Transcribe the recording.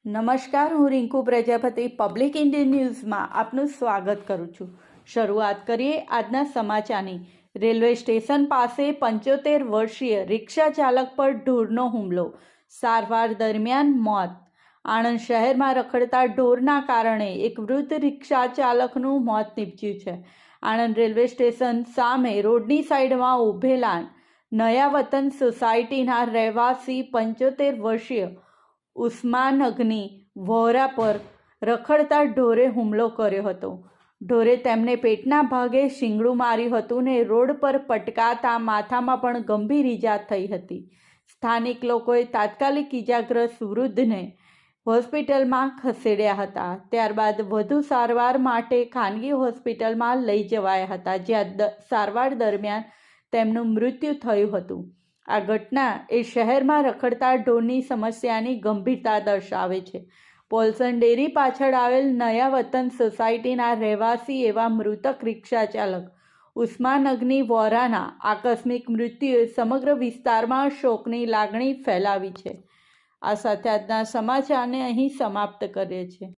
નમસ્કાર, હું Rinku Prajapati public Indian ન્યૂઝમાં આપનું સ્વાગત કરું છું। શરૂઆત કરીએ આજના સમાચારની। રેલવે સ્ટેશન પાસે 75 વર્ષીય રિક્ષા ચાલક પર ઢોરનો હુમલો, સારવાર દરમિયાન મોત। આણંદ શહેરમાં રખડતા ઢોરના કારણે એક વૃદ્ધ રિક્ષા ચાલકનું મોત નીપજ્યું છે। આણંદ રેલવે સ્ટેશન સામે રોડની સાઈડમાં ઊભેલા નયા વતન સોસાયટીના રહેવાસી 75 વર્ષીય ઉસ્માન અગ્ની વોહરા પર રખડતા ઢોરે હુમલો કર્યો હતો। ઢોરે તેમને પેટના ભાગે શીંગડું માર્યું હતું ને રોડ પર પટકાતા માથામાં પણ ગંભીર ઈજા થઈ હતી। સ્થાનિક લોકોએ તાત્કાલિક ઈજાગ્રસ્ત વૃદ્ધને હોસ્પિટલમાં ખસેડ્યા હતા। ત્યારબાદ વધુ સારવાર માટે ખાનગી હોસ્પિટલમાં લઈ જવાયા હતા, જ્યાં સારવાર દરમિયાન તેમનું મૃત્યુ થયું હતું। આ ઘટના એ શહેરમાં રખડતા ઢોરની સમસ્યાની ગંભીરતા દર્શાવે છે। પોલ્સન ડેરી પાછળ આવેલ નયા વતન સોસાયટીના રહેવાસી એવા મૃતક રિક્ષા ચાલક ઉસ્માન અગ્ની વોહરાના આકસ્મિક મૃત્યુએ સમગ્ર વિસ્તારમાં શોકની લાગણી ફેલાવી છે। આ સાથે આજના સમાચારને અહીં સમાપ્ત કરીએ છીએ।